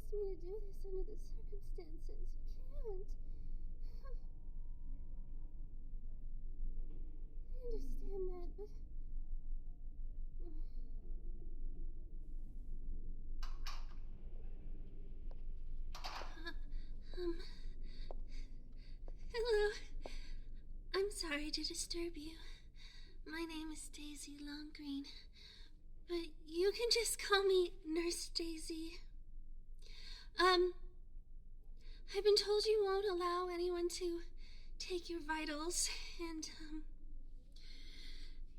asked me to do this under the circumstances. You can't. I understand that, but... Hello. I'm sorry to disturb you. My name is Daisy Longgreen, but you can just call me Nurse Daisy. I've been told you won't allow anyone to take your vitals, and,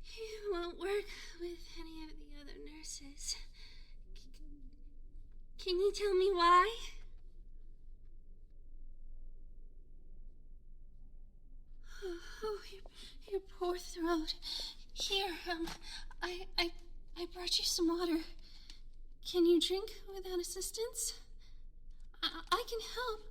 you won't work with any of the other nurses. Can you tell me why? Oh, your poor throat. Here, I brought you some water. Can you drink without assistance? I can help.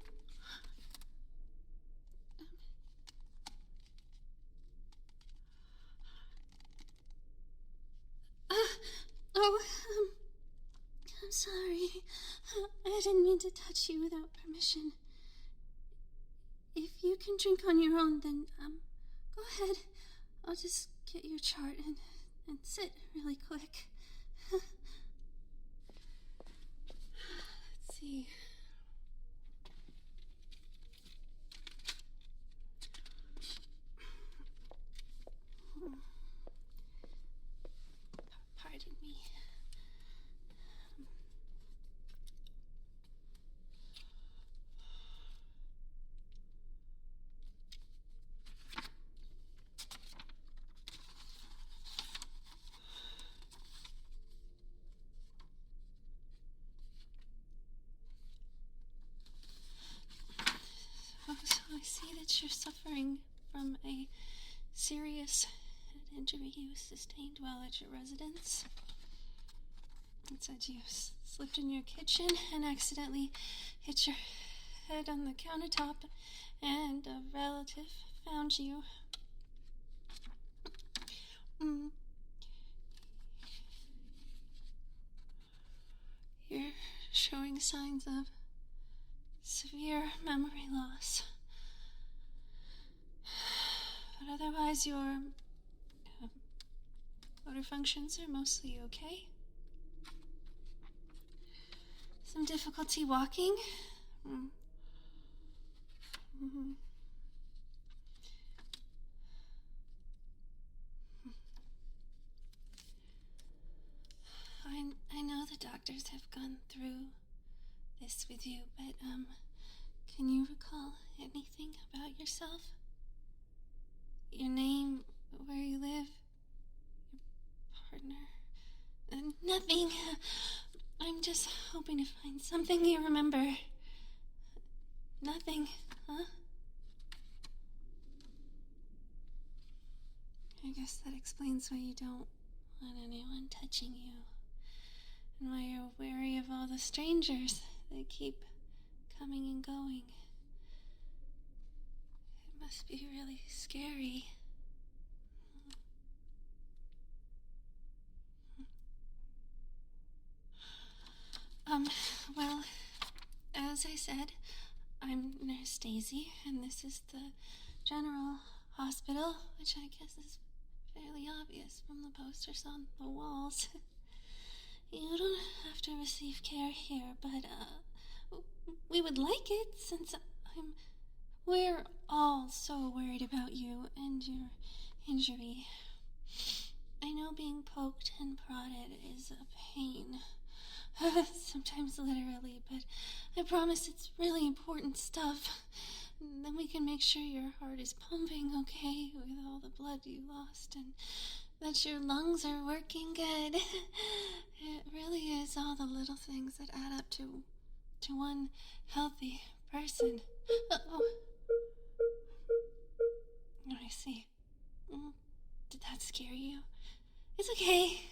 I'm sorry. I didn't mean to touch you without permission. If you can drink on your own, then, go ahead. I'll just get your chart and sit really quick. Let's see. Pardon me. So I see that you're suffering from a serious head injury you sustained while at your residence. It said you slipped in your kitchen and accidentally hit your head on the countertop, and a relative found you. You're showing signs of severe memory loss. But otherwise, your motor functions are mostly okay. Some difficulty walking. I know the doctors have gone through this with you, but, can you recall anything about yourself? Your name, where you live, your partner? Nothing. I'm just hoping to find something you remember. Nothing, huh? I guess that explains why you don't want anyone touching you, and why you're wary of all the strangers that keep coming and going. It must be really scary. Well, as I said, I'm Nurse Daisy, and this is the General Hospital, which I guess is fairly obvious from the posters on the walls. You don't have to receive care here, but, we would like it, since we're all so worried about you and your injury. I know being poked and prodded is a pain. Sometimes literally, but I promise it's really important stuff. Then we can make sure your heart is pumping okay with all the blood you lost, and that your lungs are working good. It really is all the little things that add up to one healthy person. Oh, I see. Did that scare you? It's okay.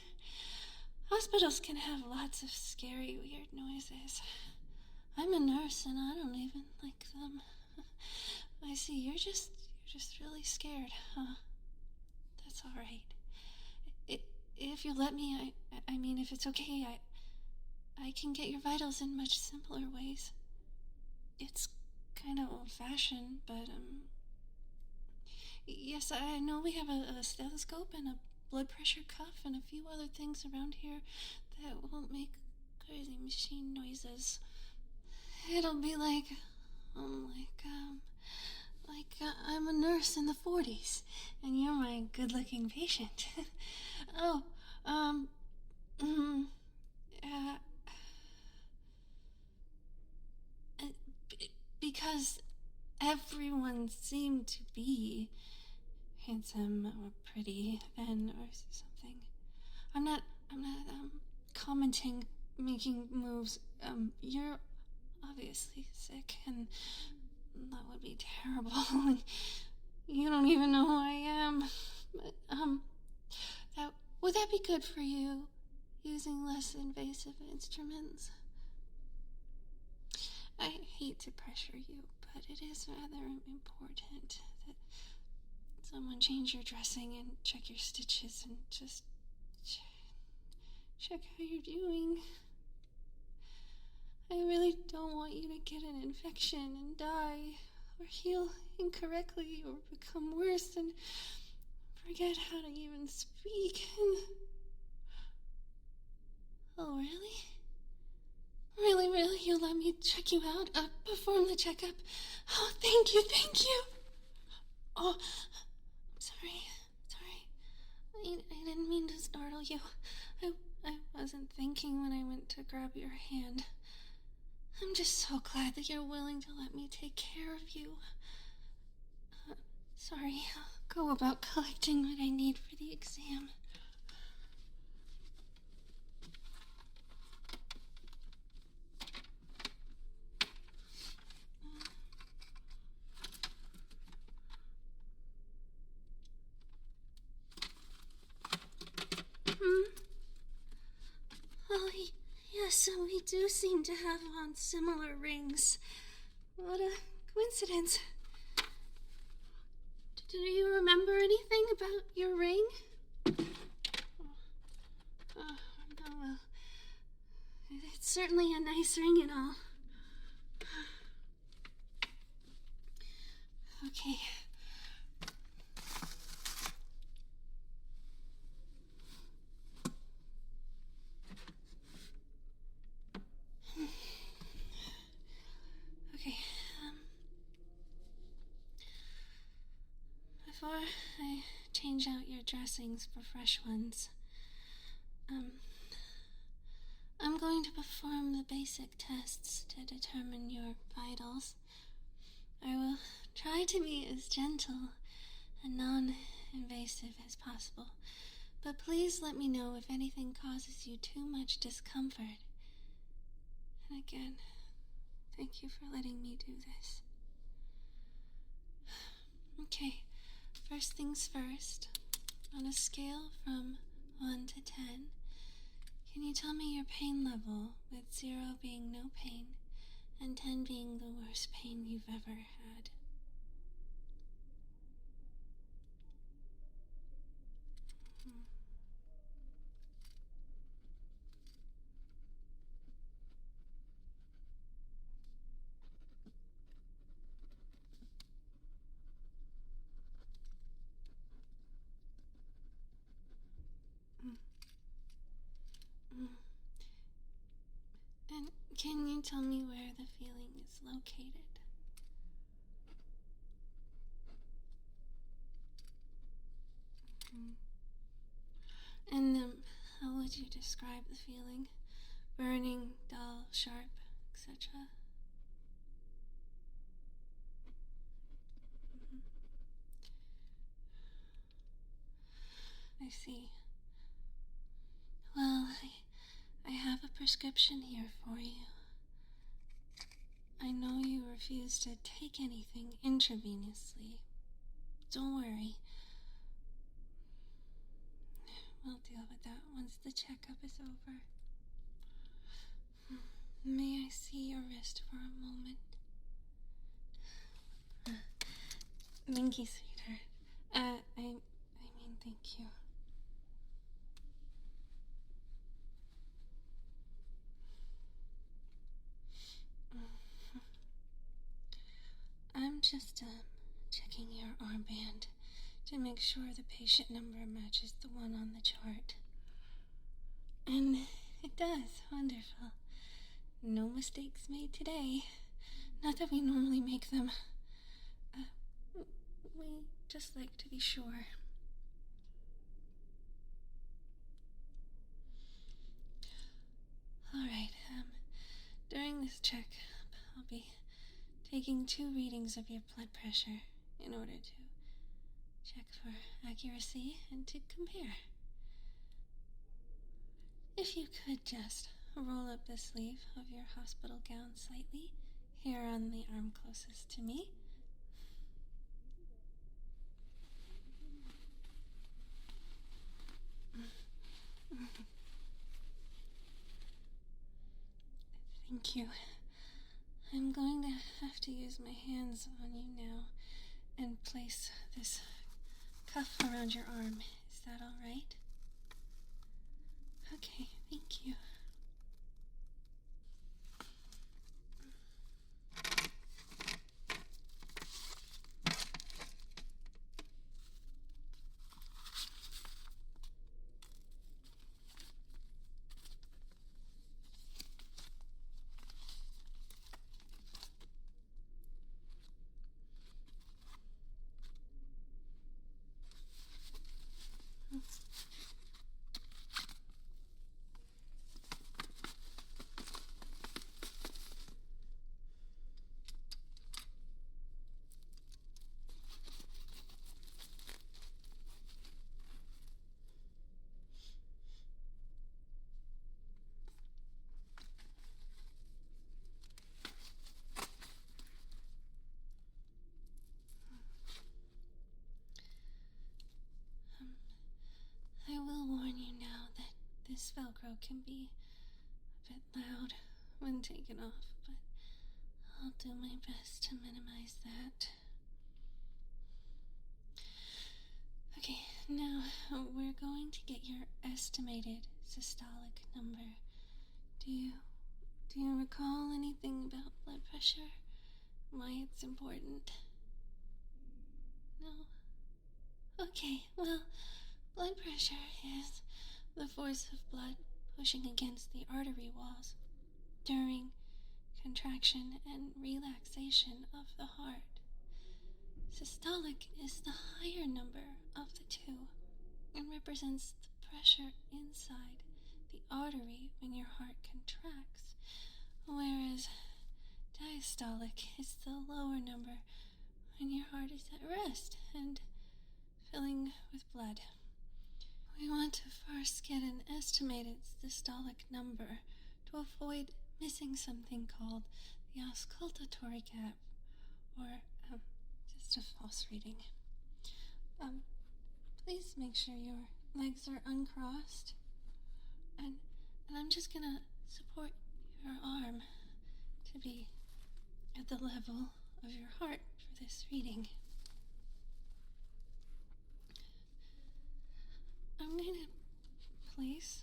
Hospitals can have lots of scary, weird noises. I'm a nurse and I don't even like them. I see, you're just really scared, huh? That's alright. If you let me, I mean, if it's okay, I can get your vitals in much simpler ways. It's kind of old-fashioned, but, yes, I know we have a stethoscope and a blood pressure cuff and a few other things around here that won't make crazy machine noises. It'll be like, I'm a nurse in the 40s, and you're my good-looking patient. Oh, mm, uh, because everyone seemed to be handsome or pretty then or something. I'm not commenting, making moves. You're obviously sick, and that would be terrible. You don't even know who I am. But, would that be good for you, using less invasive instruments? I hate to pressure you, but it is rather important that someone change your dressing and check your stitches and just check how you're doing. I really don't want you to get an infection and die, or heal incorrectly, or become worse and forget how to even speak. Oh, really? Really? You'll let me check you out? Perform the checkup? Oh, thank you. Oh, sorry. I didn't mean to startle you. I wasn't thinking when I went to grab your hand. I'm just so glad that you're willing to let me take care of you. Sorry, I'll go about collecting what I need for the exam. Oh, yes, we do seem to have on similar rings. What a coincidence. Do you remember anything about your ring? Oh, no, well, it's certainly a nice ring and all. Okay. Okay, before I change out your dressings for fresh ones, I'm going to perform the basic tests to determine your vitals. I will try to be as gentle and non-invasive as possible, but please let me know if anything causes you too much discomfort. And again, thank you for letting me do this. Okay, first things first. On a scale from 1 to 10, can you tell me your pain level, with 0 being no pain and 10 being the worst pain you've ever had? And can you tell me where the feeling is located? And how would you describe the feeling? Burning, dull, sharp, etc.? I see. Well, I have a prescription here for you. I know you refuse to take anything intravenously. Don't worry. We'll deal with that once the checkup is over. May I see your wrist for a moment? Thank you, sweetheart. I mean, thank you. just checking your armband to make sure the patient number matches the one on the chart. And it does. Wonderful. No mistakes made today. Not that we normally make them. We just like to be sure. Alright, during this check, I'll be taking 2 readings of your blood pressure in order to check for accuracy and to compare. If you could just roll up the sleeve of your hospital gown slightly, here on the arm closest to me. Thank you. I'm going to have to use my hands on you now and place this cuff around your arm. Is that all right? Okay, thank you. I will warn you now that this Velcro can be a bit loud when taken off, but I'll do my best to minimize that. Okay, now we're going to get your estimated systolic number. Do you recall anything about blood pressure? Why it's important? No? Okay, well, blood pressure is the force of blood pushing against the artery walls during contraction and relaxation of the heart. Systolic is the higher number of the two and represents the pressure inside the artery when your heart contracts, whereas diastolic is the lower number when your heart is at rest and filling with blood. We want to first get an estimated systolic number to avoid missing something called the auscultatory gap, or just a false reading. Please make sure your legs are uncrossed, and I'm just gonna support your arm to be at the level of your heart for this reading. I'm going to place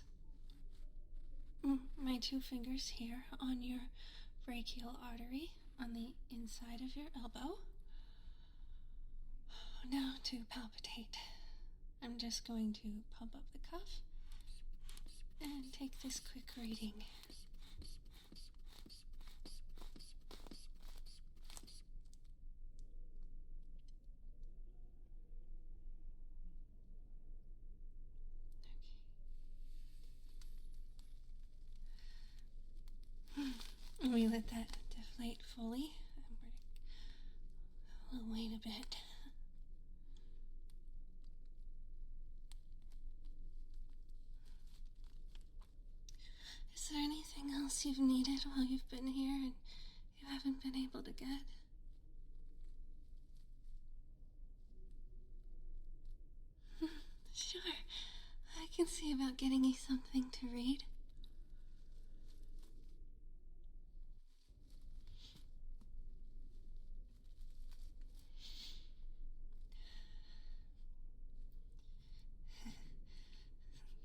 my 2 fingers here on your brachial artery on the inside of your elbow. Now to palpitate. I'm just going to pump up the cuff and take this quick reading. We let that deflate fully. We'll wait a bit. Is there anything else you've needed while you've been here and you haven't been able to get? Sure. I can see about getting you something to read.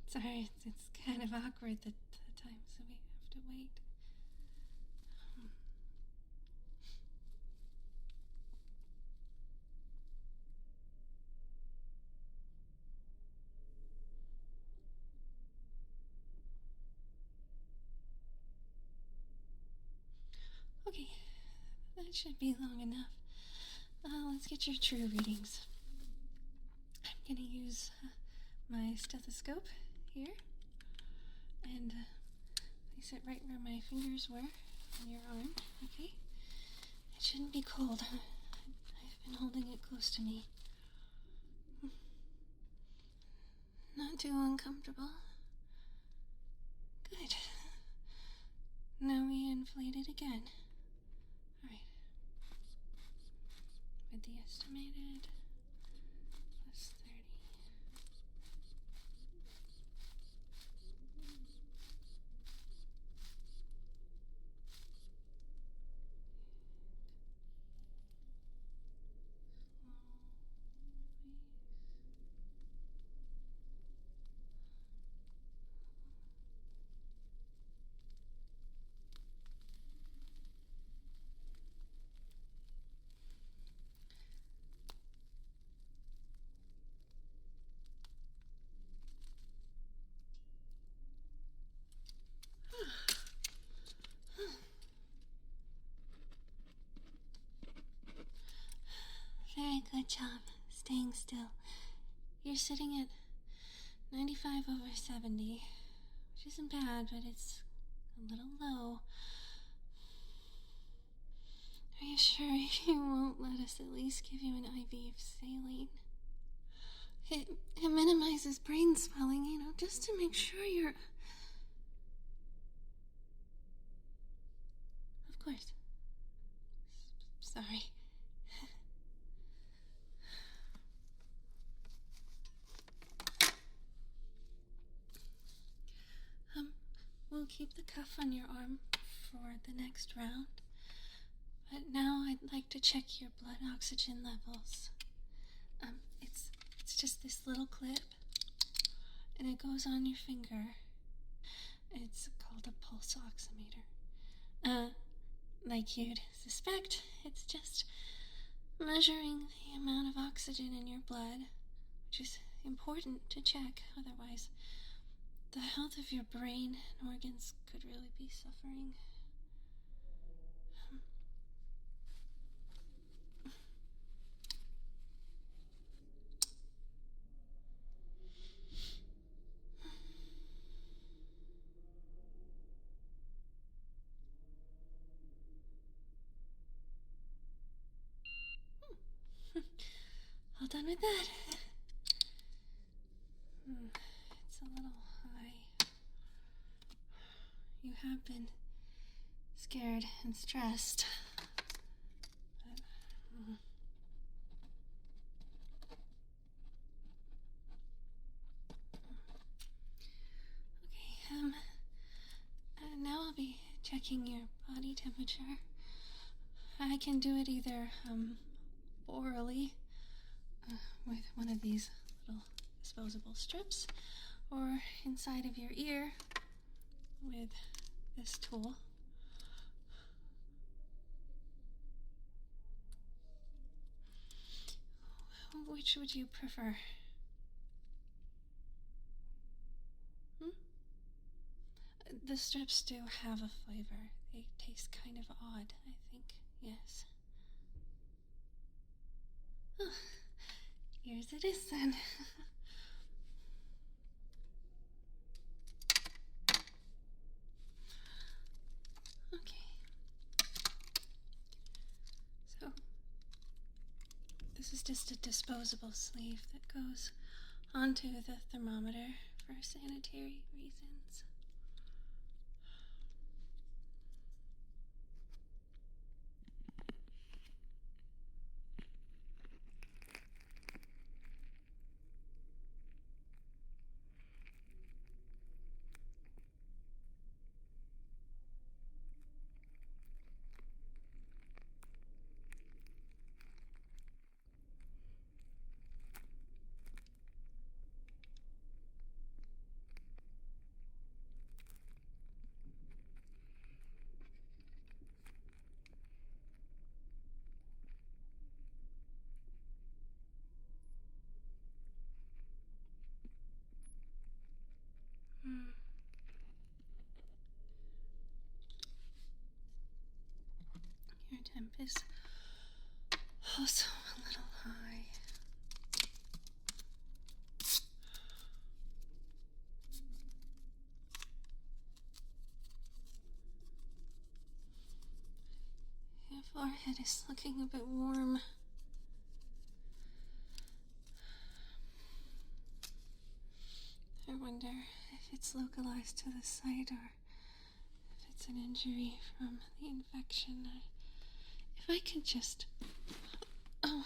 Sorry, it's kind of awkward the times that we have to wait. That should be long enough. Let's get your true readings. I'm gonna use my stethoscope here and place it right where my fingers were on your arm, okay? It shouldn't be cold. I've been holding it close to me. Not too uncomfortable. Good. Now we inflate it again. Alright. With the estimated plus 30. Very good job staying still. You're sitting at 95/70, which isn't bad, but it's a little low. Are you sure you won't let us at least give you an IV of saline? It minimizes brain swelling, just to make sure you're... Of course. Sorry. We'll keep the cuff on your arm for the next round. But now I'd like to check your blood oxygen levels. It's just this little clip, and it goes on your finger. It's called a pulse oximeter. Like you'd suspect, it's just measuring the amount of oxygen in your blood, which is important to check. Otherwise, the health of your brain and organs could really be suffering. All done with that. It's a little high. You have been scared and stressed. But, okay, now I'll be checking your body temperature. I can do it either, orally, with one of these little disposable strips, or inside of your ear with this tool. Which would you prefer? The strips do have a flavor. They taste kind of odd, I think. Yes. Oh, yours it is then. Okay. So, this is just a disposable sleeve that goes onto the thermometer for sanitary reasons. temp is also a little high. Your forehead is looking a bit warm. I wonder if it's localized to the site or if it's an injury from the infection. If I could just... Oh,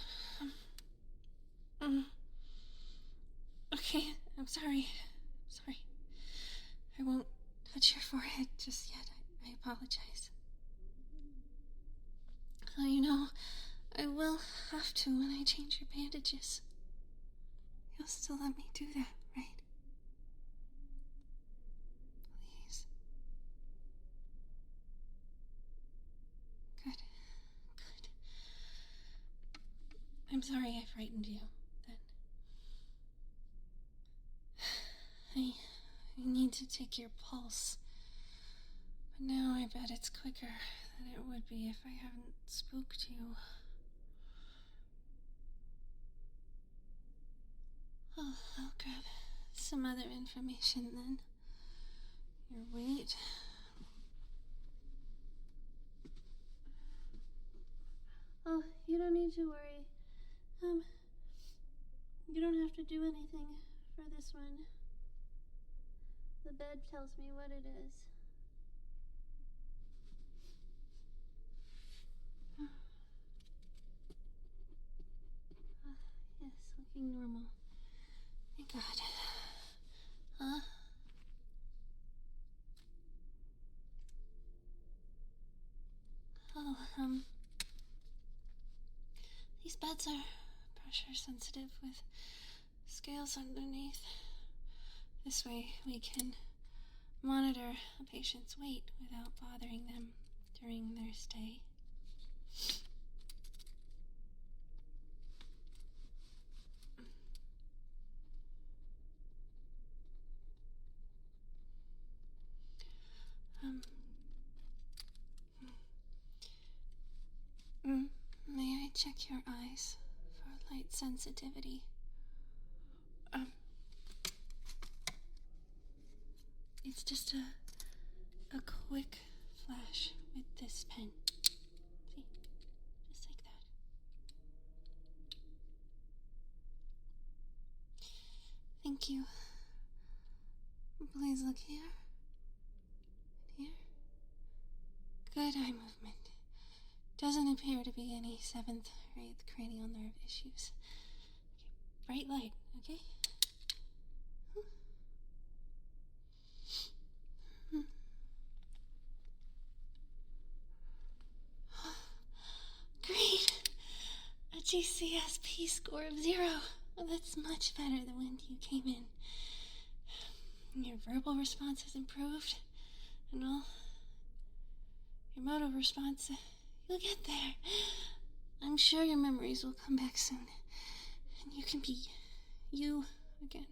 okay, I'm sorry. I won't touch your forehead just yet. I apologize. I will have to when I change your bandages. You'll still let me do that, right? Please. Good. I'm sorry I frightened you, then. I need to take your pulse. But now I bet it's quicker than it would be if I haven't spooked you. Oh, I'll grab some other information then. Your weight. Oh, you don't need to worry. You don't have to do anything for this one. The bed tells me what it is. Yes, looking normal. Thank God. Huh? Oh, these beds are pressure sensitive with scales underneath. This way we can monitor a patient's weight without bothering them during their stay. May I check your eyes for light sensitivity? It's just a quick flash with this pen. See? Just like that. Thank you. Please look here. And here. Good eye movement. Doesn't appear to be any 7th or 8th cranial nerve issues. Okay. Bright light, okay? Great! A GCSP score of 0. Well, that's much better than when you came in. Your verbal response has improved, and well, your motor response, you'll get there. I'm sure your memories will come back soon, and you can be you again.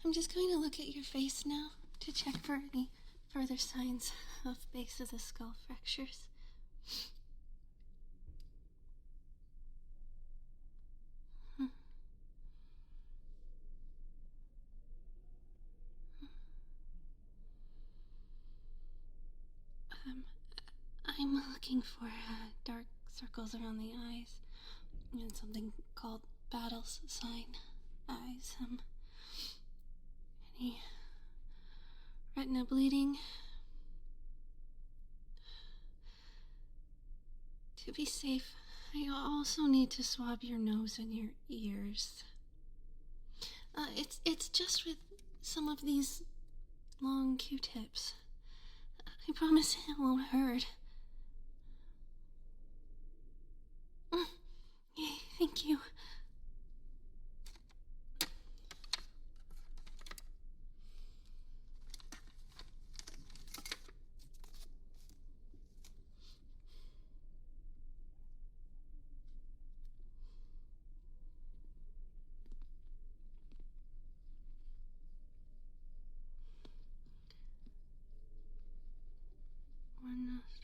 I'm just going to look at your face now to check for any further signs of base of the skull fractures. I'm looking for dark circles around the eyes and something called Battle's sign eyes. Any retina bleeding? To be safe, I also need to swab your nose and your ears. It's just with some of these long Q-tips. I promise it won't hurt. Yay, thank you.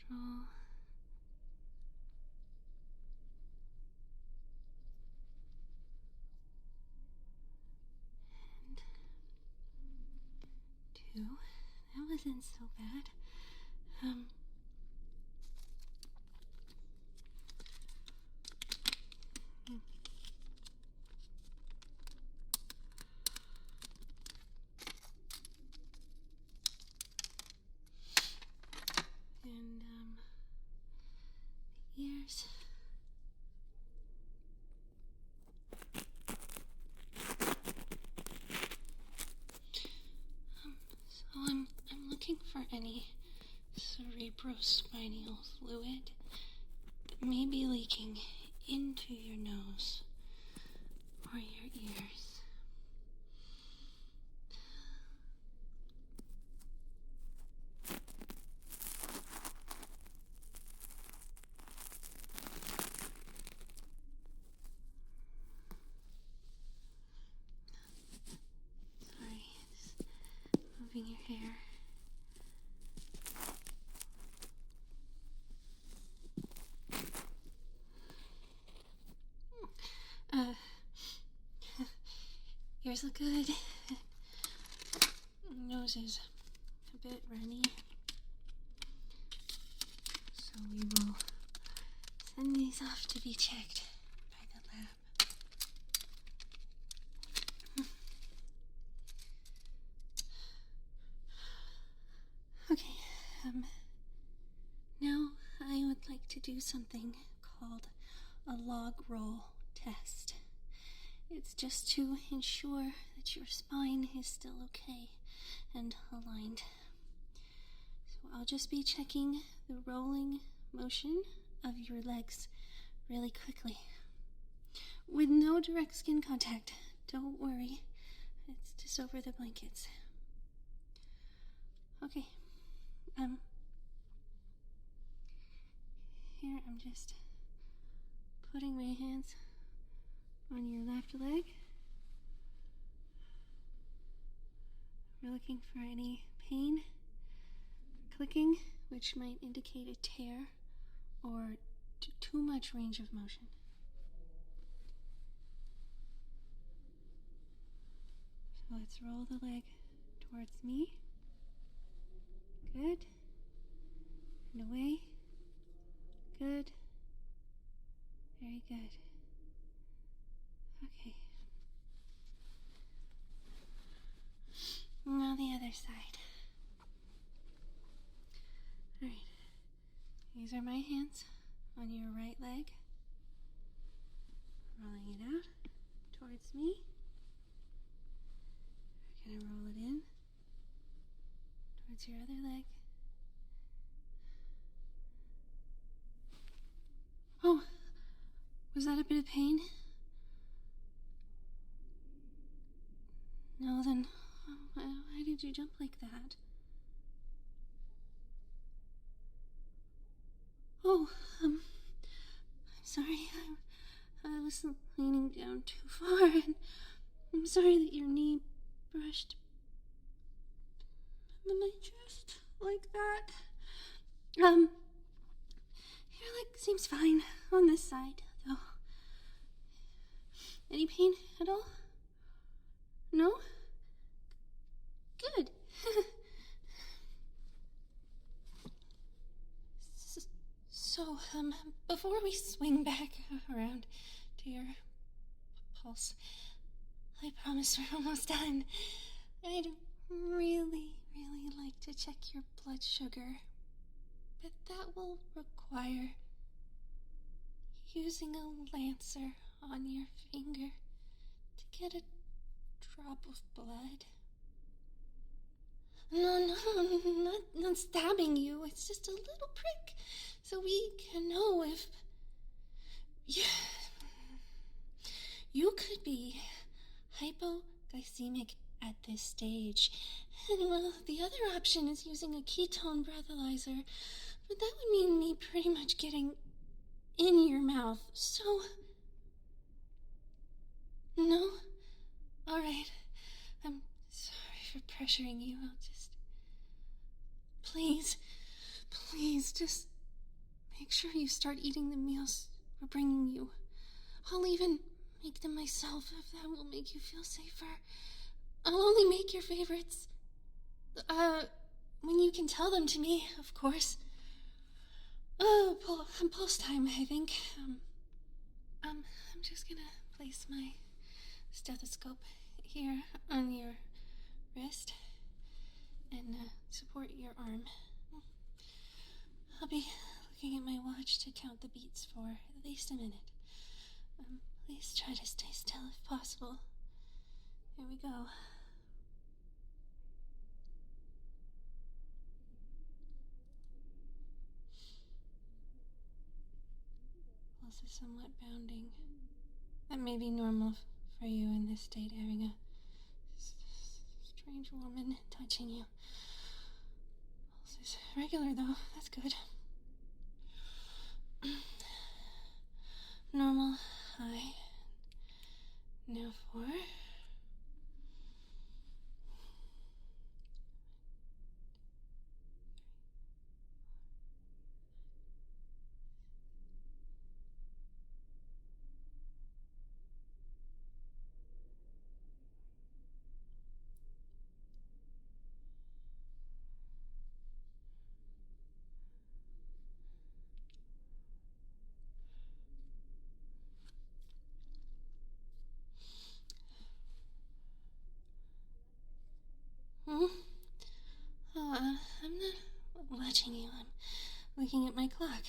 Control. And 2. That wasn't so bad. And the ears. So I'm looking for any cerebrospinal fluid that may be leaking into your nose or your ears. Sorry, just moving your hair. Ears look good. Nose is a bit runny. So we will send these off to be checked by the lab. Okay, now I would like to do something called a log roll test. It's just to ensure that your spine is still okay and aligned. So I'll just be checking the rolling motion of your legs really quickly. With no direct skin contact. Don't worry. It's just over the blankets. Okay. Here I'm just putting my hands on your left leg. We're looking for any pain, clicking, which might indicate a tear or too much range of motion. So let's roll the leg towards me. Good. And away. Good. Very good. Okay. Now the other side. Alright. These are my hands on your right leg. Rolling it out towards me. We're going to roll it in towards your other leg. Oh, was that a bit of pain? No, then why did you jump like that? Oh, I'm sorry. I was leaning down too far, and I'm sorry that your knee brushed my chest like that. Your leg seems fine on this side, though. Any pain at all? No? Good. So, before we swing back around to your pulse, I promise we're almost done. I'd really like to check your blood sugar, but that will require using a lancer on your finger to get a drop of blood. No, not stabbing you. It's just a little prick, so we can know if you could be hypoglycemic at this stage. And well, the other option is using a ketone breathalyzer, but that would mean me pretty much getting in your mouth. So, no? Alright. I'm sorry for pressuring you. I'll just... Please, just make sure you start eating the meals we're bringing you. I'll even make them myself if that will make you feel safer. I'll only make your favorites. When you can tell them to me, of course. Oh, pulse time, I think. I'm just gonna place my stethoscope here on your wrist and support your arm. I'll be looking at my watch to count the beats for at least a minute. Please try to stay still if possible. Here we go. Pulse is somewhat bounding. That may be normal for you in this state, having a strange woman touching you. Pulse is regular, though. That's good. Normal, high. Now 4. Hmm? Oh, I'm not watching you. I'm looking at my clock.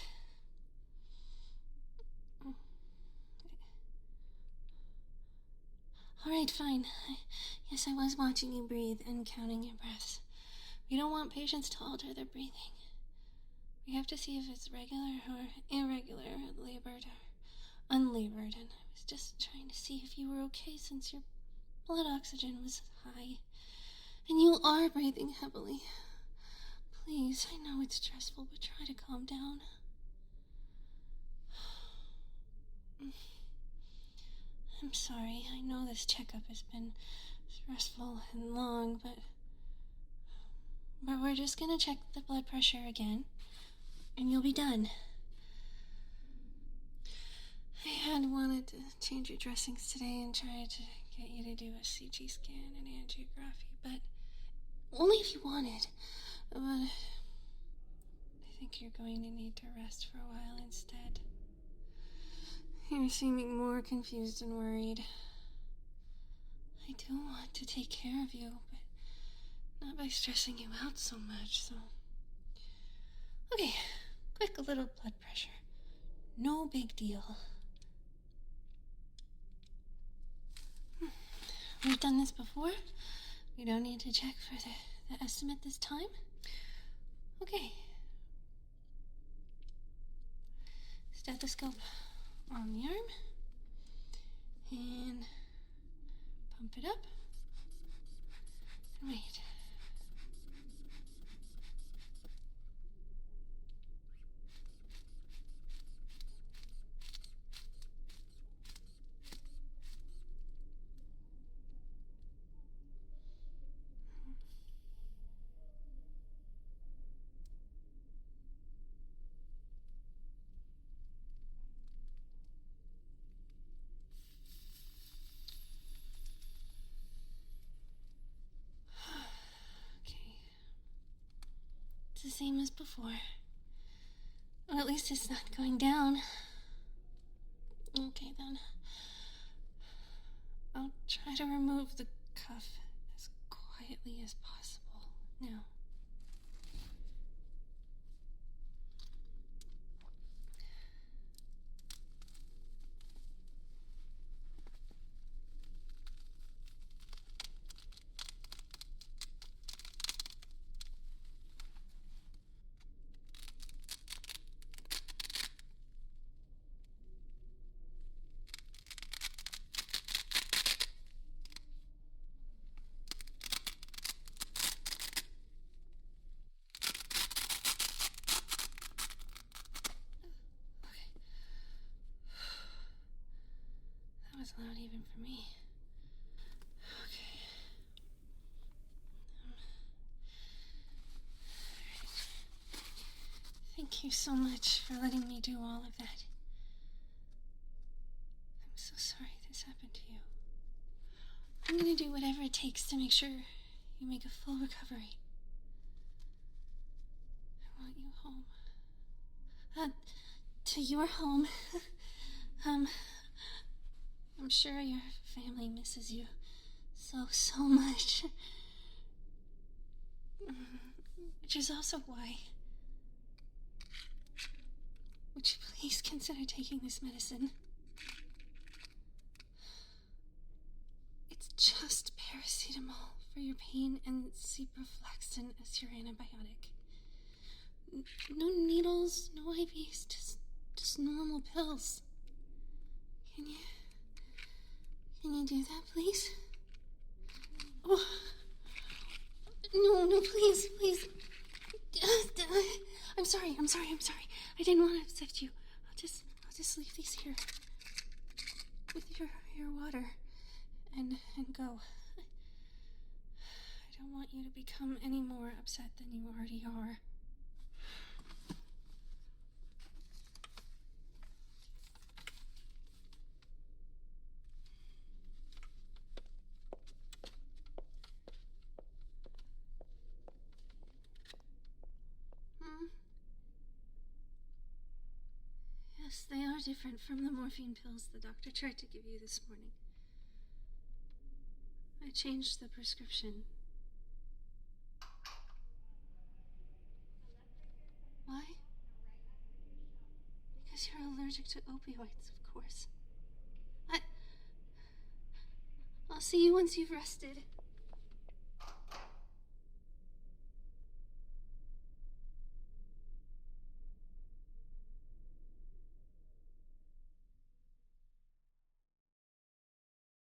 Alright, fine. Yes, I was watching you breathe and counting your breaths. We don't want patients to alter their breathing. We have to see if it's regular or irregular, labored or unlabored, and I was just trying to see if you were okay since your blood oxygen was high. And you are breathing heavily. Please, I know it's stressful, but try to calm down. I'm sorry, I know this checkup has been stressful and long, but we're just gonna check the blood pressure again, and you'll be done. I had wanted to change your dressings today and try to get you to do a CT scan and angiography, but only if you wanted. But I think you're going to need to rest for a while instead. You're seeming more confused and worried. I do want to take care of you, but not by stressing you out so much, so... Okay, quick little blood pressure. No big deal. We've done this before. We don't need to check for the estimate this time. Okay. Stethoscope on the arm. And pump it up. And wait. It's the same as before. Or at least it's not going down. Okay, then. I'll try to remove the cuff as quietly as possible now. That was loud even for me. Okay. I think Thank you so much for letting me do all of that. I'm so sorry this happened to you. I'm gonna do whatever it takes to make sure you make a full recovery. I want you home. To your home. I'm sure your family misses you so much. Which is also why. Would you please consider taking this medicine? It's just paracetamol for your pain and ciprofloxacin as your antibiotic. No needles, no IVs, just normal pills. Can you do that, please? Oh, no, please. I'm sorry. I didn't want to upset you. I'll just leave these here with your water and go. I don't want you to become any more upset than you already are. Yes, they are different from the morphine pills the doctor tried to give you this morning. I changed the prescription. Why? Because you're allergic to opioids, of course. I'll see you once you've rested.